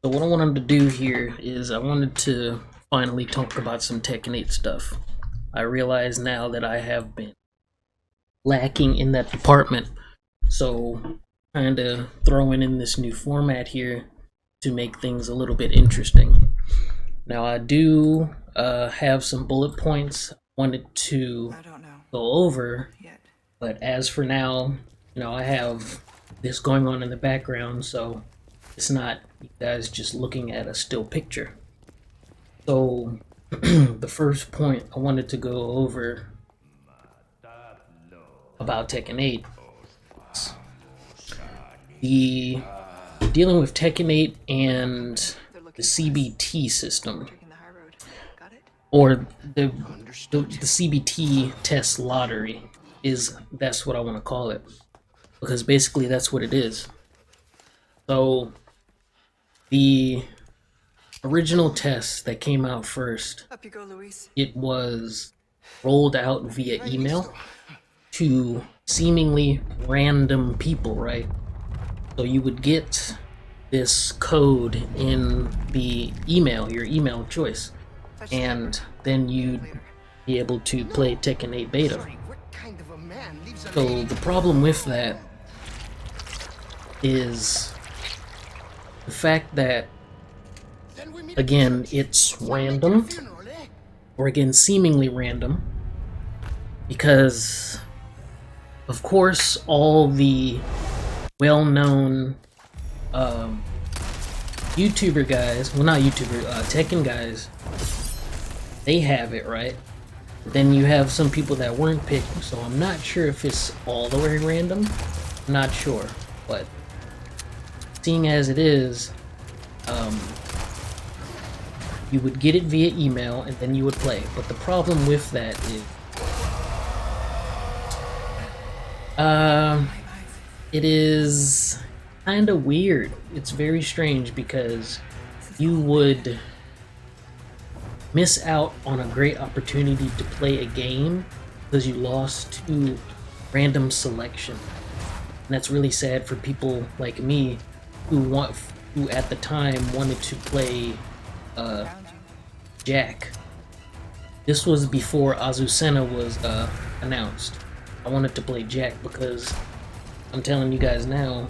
So what I wanted to do here is I wanted to finally talk about some Tekken 8 stuff. I realize now that I have been lacking in that department, so kind of throwing in this new format here to make things a little bit interesting. Now I do have some bullet points I wanted to go over, but as for now, I have this going on in the background, so it's not you guys just looking at a still picture. So the first point I wanted to go over about Tekken 8, the dealing with Tekken 8 and the CBT system, or the CBT test lottery that's what I want to call it, because basically that's what it is. So the original test that came out first, it was rolled out via email to seemingly random people, right? So you would get this code in the email, your email of choice, and then you'd be able to play Tekken 8 beta. So the problem with that is the fact that, again, it's random, or again, seemingly random, because of course all the well-known YouTuber guys, well, not YouTuber, Tekken guys, they have it, right? Then you have some people that weren't picked, so I'm not sure if it's all the way random. I'm not sure, but seeing as it is, you would get it via email and then you would play. But the problem with that is, it is kind of weird. It's very strange because you would miss out on a great opportunity to play a game because you lost to random selection. And that's really sad for people like me who at the time wanted to play Jack. This was before Azucena was announced. I wanted to play Jack because I'm telling you guys now,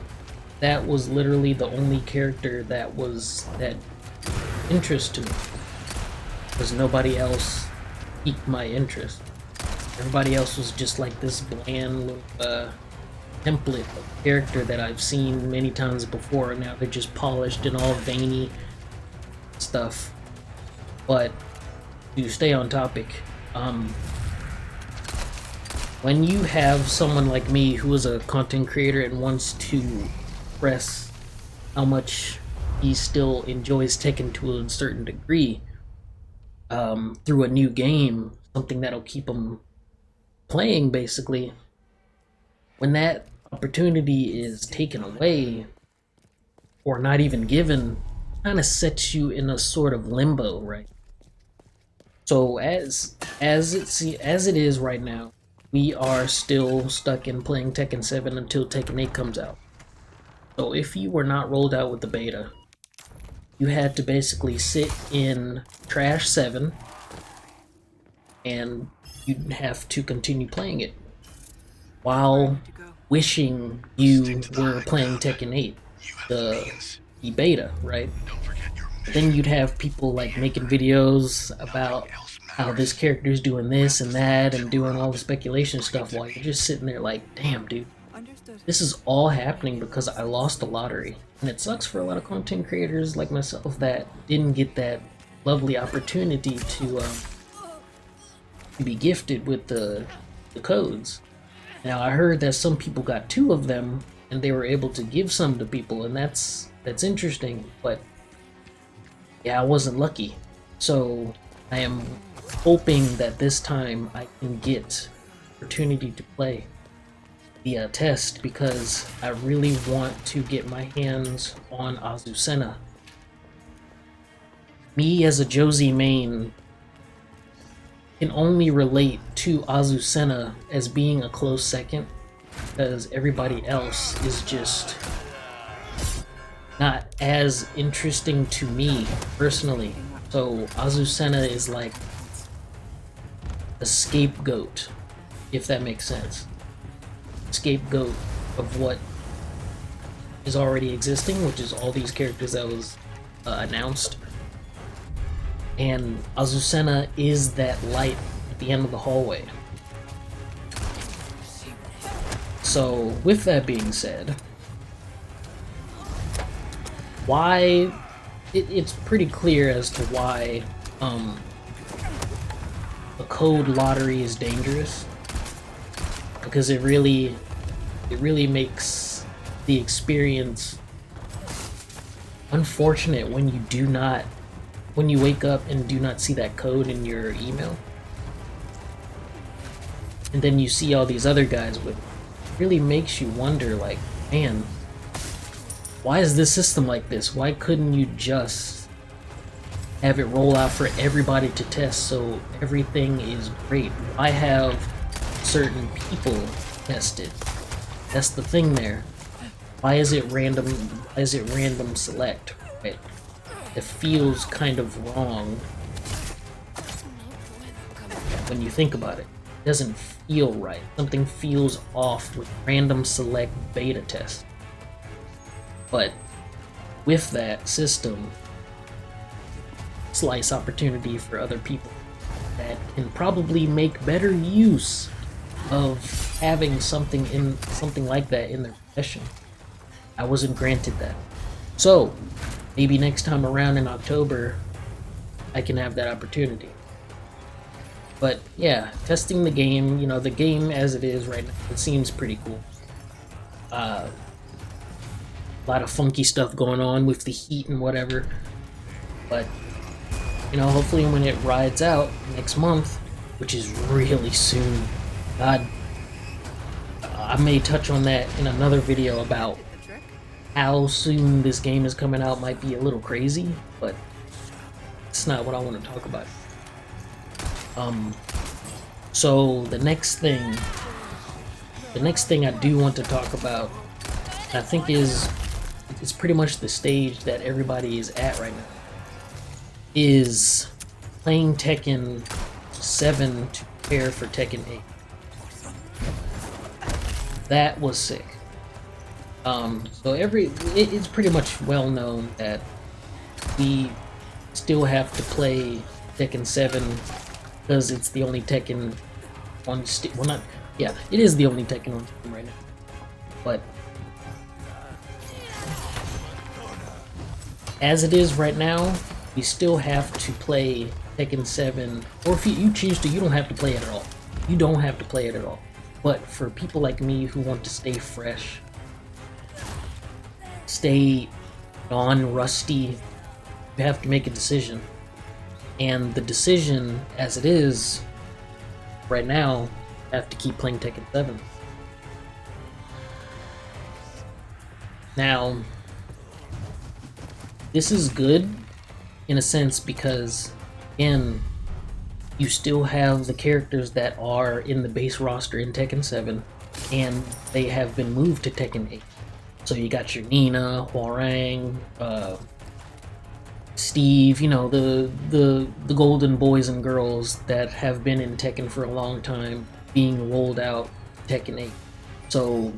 that was literally the only character that was that interest to me, because nobody else piqued my interest. Everybody else was just like this bland little template of character that I've seen many times before. Now they're just polished and all veiny stuff. But to stay on topic, when you have someone like me who is a content creator and wants to express how much he still enjoys Tekken to a certain degree, through a new game, something that'll keep him playing, basically, when that opportunity is taken away or not even given, kind of sets you in a sort of limbo, right? So as it is right now, we are still stuck in playing Tekken 7 until Tekken 8 comes out. So if you were not rolled out with the beta, you had to basically sit in Trash 7 and you'd have to continue playing it while wishing you were playing Tekken 8, the beta, right? Then you'd have people like making videos about how this character's doing this and that and doing all the speculation stuff while you're just sitting there like, damn, dude, this is all happening because I lost the lottery. And it sucks for a lot of content creators like myself that didn't get that lovely opportunity to be gifted with the codes. Now I heard that some people got 2 of them and they were able to give some to people, and that's interesting, but yeah, I wasn't lucky. So I am hoping that this time I can get opportunity to play via test, because I really want to get my hands on Azucena. Me as a Josie main can only relate to Azucena as being a close second, because everybody else is just not as interesting to me personally. So Azucena is like a scapegoat, if that makes sense. Scapegoat of what is already existing, which is all these characters that was announced. And Azucena is that light at the end of the hallway. So, with that being said, why it's pretty clear as to why a code lottery is dangerous, because it really makes the experience unfortunate when you wake up and do not see that code in your email, and then you see all these other guys with it. Really makes you wonder, like, man, why is this system like this? Why couldn't you just have it roll out for everybody to test so everything is great? Why have certain people tested? That's the thing there. Why is it random? Why is it random select? Right? It feels kind of wrong when you think about it. It doesn't feel right. Something feels off with random select beta test. But with that system, slice opportunity for other people that can probably make better use of having something like that in their possession. I wasn't granted that. So maybe next time around in October I can have that opportunity. But yeah, testing the game, you know, the game as it is right now, it seems pretty cool. A lot of funky stuff going on with the heat and whatever. But, you know, hopefully when it rides out next month, which is really soon, God, I may touch on that in another video about how soon this game is coming out. Might be a little crazy, but it's not what I want to talk about. So the next thing I do want to talk about, I think it's pretty much the stage that everybody is at right now, is playing Tekken 7 to prepare for Tekken 8. That was sick. So it's pretty much well known that we still have to play Tekken 7 because it's the only Tekken on Steam. Well, not, yeah, it is the only Tekken on Steam right now. But as it is right now, we still have to play Tekken 7, or if you choose to, you don't have to play it at all. You don't have to play it at all. But for people like me who want to stay fresh, stay non-rusty, you have to make a decision. And the decision, as it is right now, I have to keep playing Tekken 7. Now, this is good in a sense because, again, you still have the characters that are in the base roster in Tekken 7, and they have been moved to Tekken 8. So you got your Nina, Hwoarang, Steve, you know, the golden boys and girls that have been in Tekken for a long time being rolled out Tekken 8. So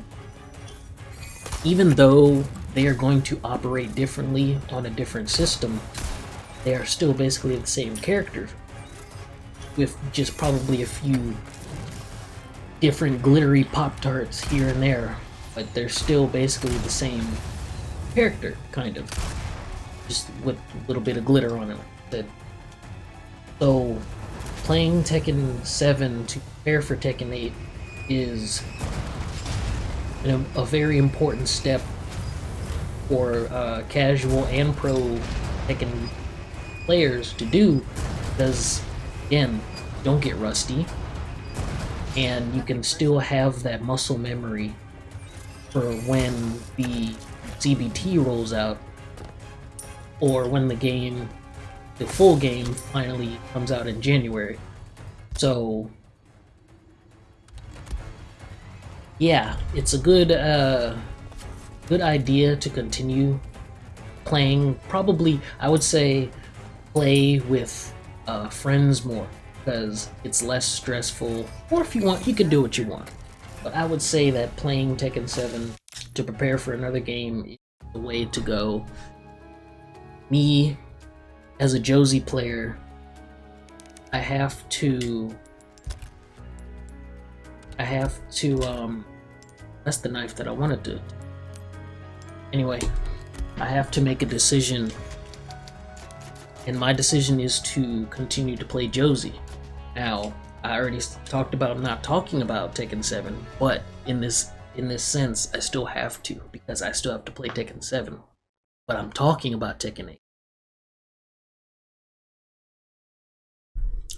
even though they are going to operate differently on a different system, they are still basically the same characters, with just probably a few different glittery Pop-Tarts here and there, but they're still basically the same character, kind of. Just with a little bit of glitter on it. So, playing Tekken 7 to prepare for Tekken 8 is a very important step for casual and pro Tekken players to do, because, again, you don't get rusty, and you can still have that muscle memory for when the CBT rolls out, or when the full game finally comes out in January. So yeah, it's a good idea to continue playing, probably, I would say, play with friends more, because it's less stressful, or if you want, you can do what you want. But I would say that playing Tekken 7 to prepare for another game is the way to go. Me, as a Josie player, I have to, that's the knife that I wanted to. Anyway, I have to make a decision, and my decision is to continue to play Josie. Now, I already talked about not talking about Tekken 7, but in this sense, I still have to, because I still have to play Tekken 7. But I'm talking about Tekken 8.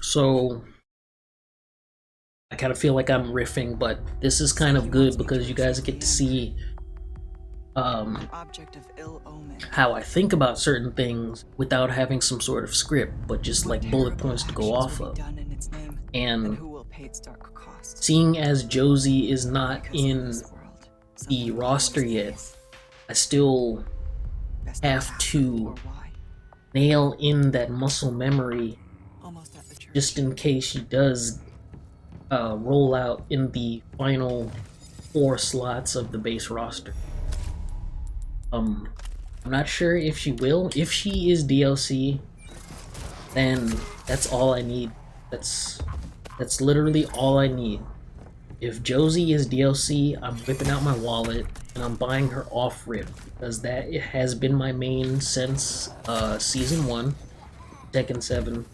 So I kind of feel like I'm riffing, but this is kind of good because you guys get to see how I think about certain things without having some sort of script, but just like bullet points to go off of. And seeing as Josie is not in the roster yet, I still have to nail in that muscle memory just in case she does roll out in the final 4 slots of the base roster. I'm not sure if she will. If she is DLC, then that's all I need. That's literally all I need. If Josie is DLC, I'm whipping out my wallet and I'm buying her off rip, because that has been my main since Season 1, Tekken 7.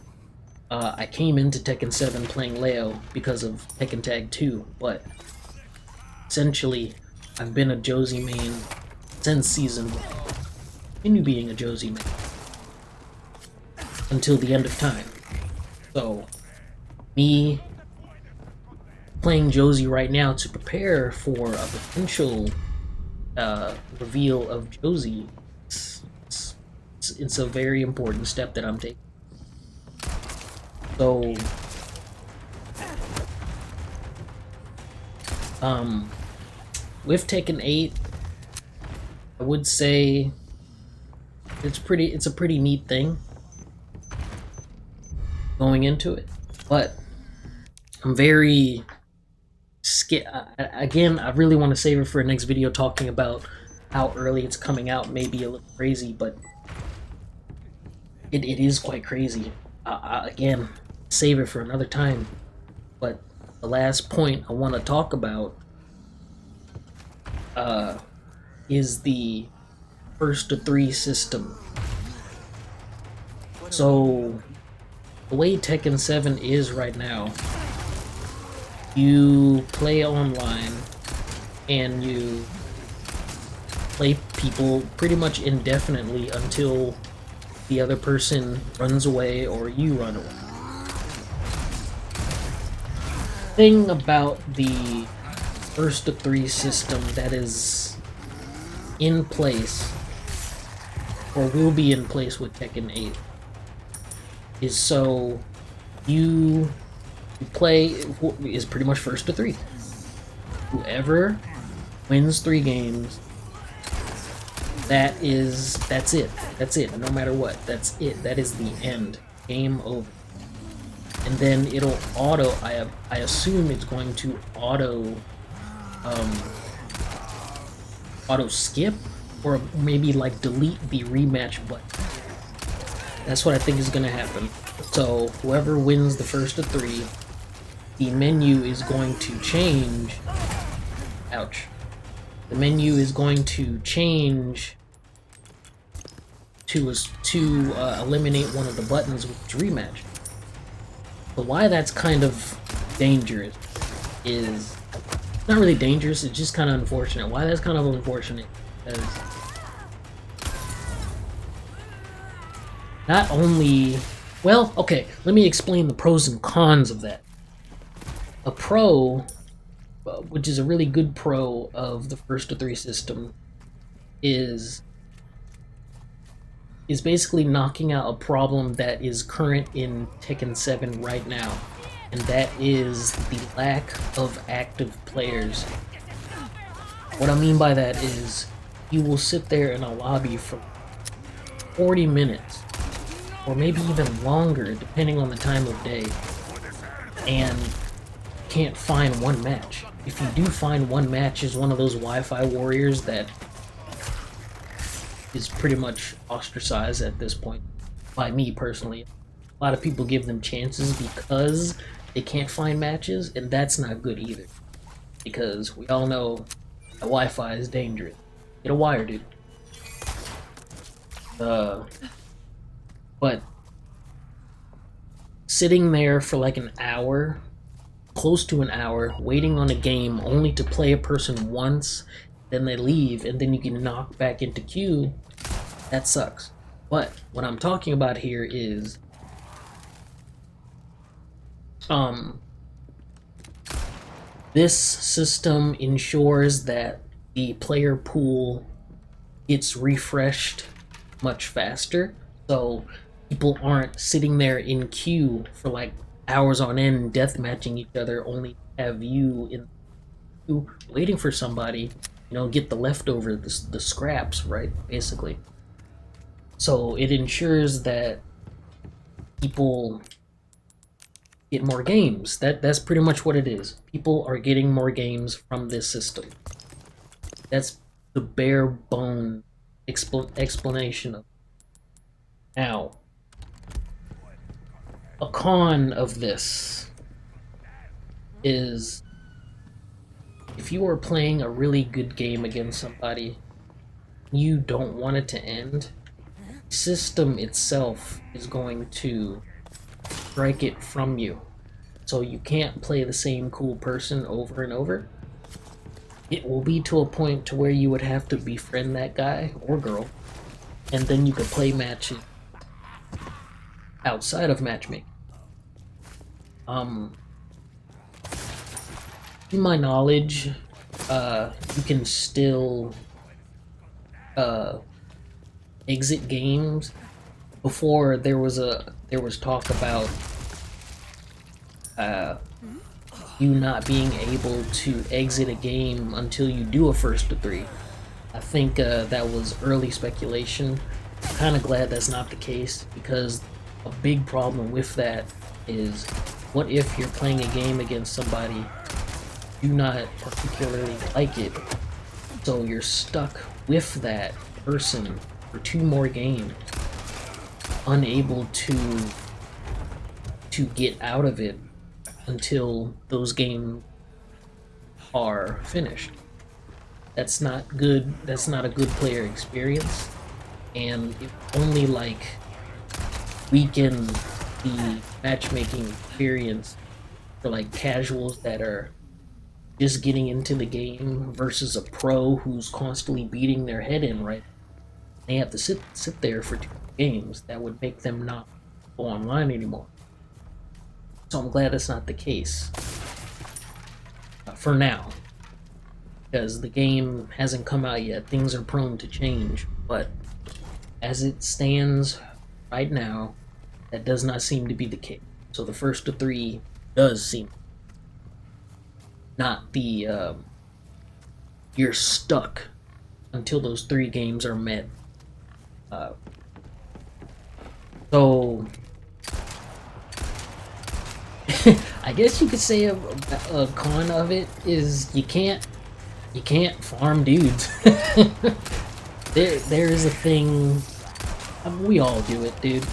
I came into Tekken 7 playing Leo because of Tekken Tag 2, but essentially, I've been a Josie main since Season 1. Continue being a Josie main until the end of time. So, me playing Josie right now to prepare for a potential reveal of Josie, it's a very important step that I'm taking. So, with Tekken 8, I would say it's a pretty neat thing going into it, but I'm very scared. Again, I really want to save it for a next video talking about how early it's coming out. Maybe a little crazy, but it is quite crazy. Again, save it for another time. But the last point I want to talk about is the first to 3 system. So the way Tekken 7 is right now, you play online and you play people pretty much indefinitely until the other person runs away or you run away. Thing about the first to 3 system that is in place, or will be in place with Tekken 8, is so you play is pretty much first to 3. Whoever wins 3 games, that's it, no matter what, that's it, that is the end, game over. And then it'll auto, I assume it's going to auto skip, or maybe like delete the rematch button. That's what I think is going to happen. So whoever wins the first of 3, the menu is going to change. Ouch. The menu is going to change to eliminate one of the buttons with rematch. But why that's kind of dangerous is not really dangerous, it's just kind of unfortunate. Why that's kind of unfortunate is not only, well, okay, let me explain the pros and cons of that. A pro, which is a really good pro of the first to 3 system, is basically knocking out a problem that is current in Tekken 7 right now, and that is the lack of active players. What I mean by that is, you will sit there in a lobby for 40 minutes, or maybe even longer, depending on the time of day, and can't find one match. If you do find one match, is one of those Wi-Fi warriors that is pretty much ostracized at this point, by me personally. A lot of people give them chances because they can't find matches, and that's not good either. Because we all know that Wi-Fi is dangerous. Get a wire, dude. But sitting there for like an hour, close to an hour, waiting on a game only to play a person once, then they leave, and then you get knocked back into queue, that sucks. But what I'm talking about here is this system ensures that the player pool gets refreshed much faster, so people aren't sitting there in queue for like hours on end death matching each other, only to have you in queue waiting for somebody, you know, get the leftover, the scraps, right, basically. So it ensures that people get more games. That's pretty much what it is. People are getting more games from this system. That's the bare bone explanation of it. Now, a con of this is if you are playing a really good game against somebody, you don't want it to end, the system itself is going to strike it from you. So you can't play the same cool person over and over. It will be to a point to where you would have to befriend that guy or girl, and then you could play matches outside of matchmaking. In my knowledge, you can still exit games. Before there was talk about you not being able to exit a game until you do a first to 3. I think that was early speculation. I'm kind of glad that's not the case, because a big problem with that is, what if you're playing a game against somebody you do not particularly like it, so you're stuck with that person for 2 more games, unable to get out of it until those games are finished. That's not good. That's not a good player experience, and it only like weaken the matchmaking experience for like casuals that are just getting into the game versus a pro who's constantly beating their head in, right? They have to sit there for 2 games. That would make them not go online anymore. So I'm glad that's not the case for now, because the game hasn't come out yet. Things are prone to change, but as it stands right now, that does not seem to be the case. So the first to 3 does seem, not the you're stuck until those 3 games are met. So I guess you could say a con of it is you can't farm dudes. there is a thing. We all do it, dude.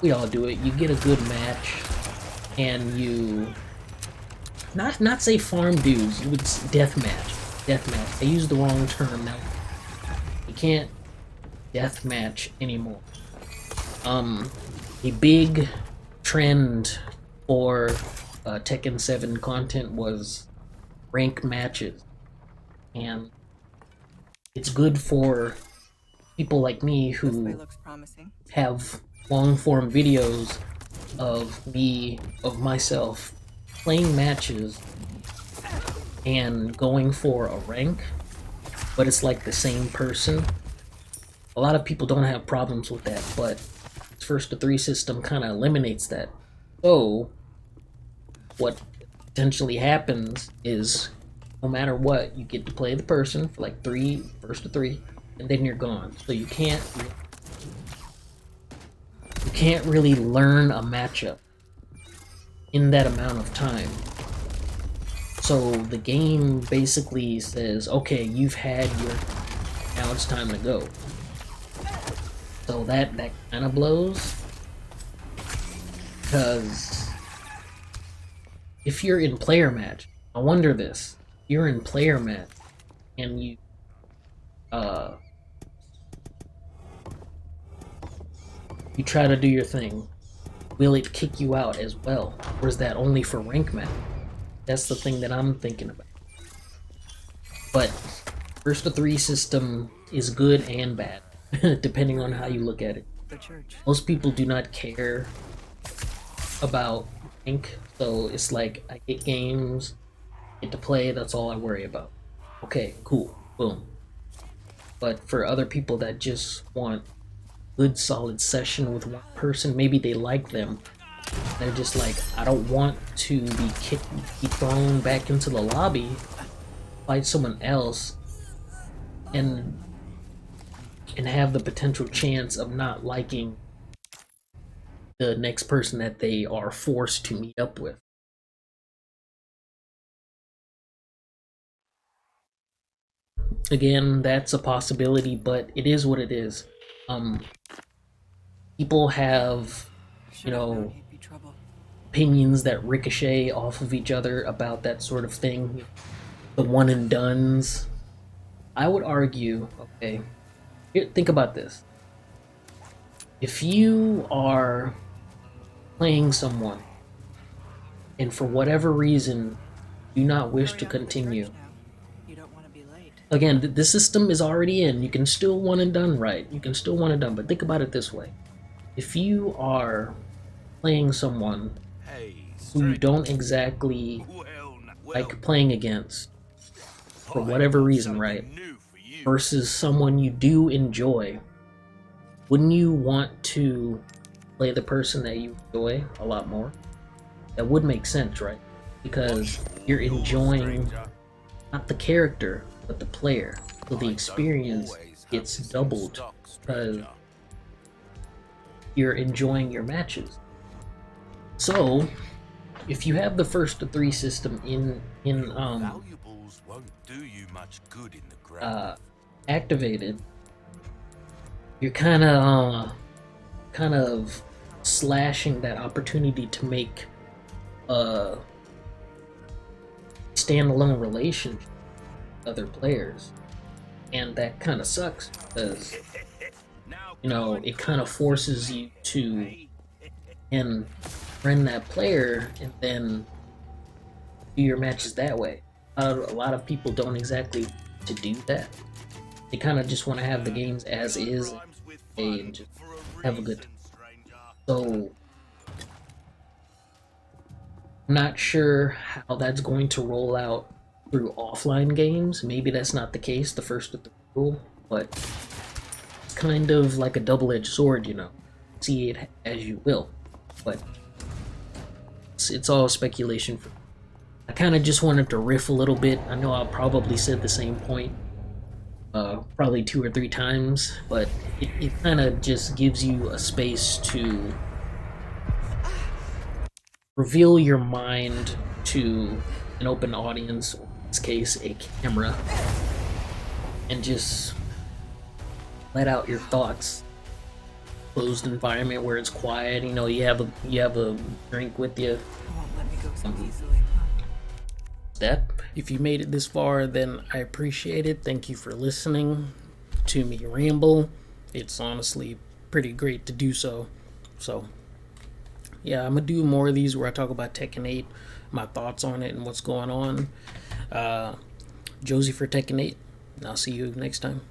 We all do it. You get a good match, and you not say farm dudes. You would deathmatch. I used the wrong term now. You can't deathmatch anymore. A big trend for Tekken 7 content was rank matches, and it's good for people like me who have long-form videos of myself playing matches and going for a rank, but it's like the same person. A lot of people don't have problems with that, but this first to 3 system kind of eliminates that. So what potentially happens is, no matter what, you get to play the person for like first to 3, and then you're gone. So you can't can't really learn a matchup in that amount of time. So the game basically says, okay, you've had your, now it's time to go. So that kind of blows, because if you're in player match, I wonder this, you're in player match and you you try to do your thing, will it kick you out as well, or is that only for rank match? That's the thing that I'm thinking about. But first to three system is good and bad, depending on how you look at it. Most people do not care about rank, so it's like, I get games, get to play, that's all I worry about. Okay, cool, boom. But for other people that just want good solid session with one person, maybe they like them, they're just like, I don't want to be thrown back into the lobby, fight someone else, and have the potential chance of not liking the next person that they are forced to meet up with. Again, that's a possibility, but it is what it is. People have, you know, opinions that ricochet off of each other about that sort of thing. The one and dones. I would argue, okay, here, think about this. If you are playing someone and for whatever reason do not wish to continue, again, this system is already in. You can still one and done, right? You can still one and done, but think about it this way. If you are playing someone who you don't exactly like playing against, for whatever reason, right, versus someone you do enjoy, wouldn't you want to play the person that you enjoy a lot more? That would make sense, right? Because you're enjoying not the character, but the player. So the experience gets doubled because you're enjoying your matches. So if you have the first to three system activated, you're kind of slashing that opportunity to make a standalone relationship with other players, and that kind of sucks because, you know, it kind of forces you to friend that player and then do your matches that way. A lot of people don't exactly to do that. They kind of just want to have the games as is and just have a good time. So I'm not sure how that's going to roll out through offline games. Maybe that's not the case, the first of the rule, but it's kind of like a double-edged sword, you know. See it as you will, but it's all speculation. I kind of just wanted to riff a little bit. I know I probably said the same point probably 2 or 3 times, but it kind of just gives you a space to reveal your mind to an open audience, or in this case a camera, and just let out your thoughts. Closed environment where it's quiet, you know, you have a drink with you. Step. If you made it this far, then I appreciate it. Thank you for listening to me ramble. It's honestly pretty great to do so. So yeah, I'm gonna do more of these where I talk about Tekken 8, my thoughts on it and what's going on. Josie for Tekken 8. I'll see you next time.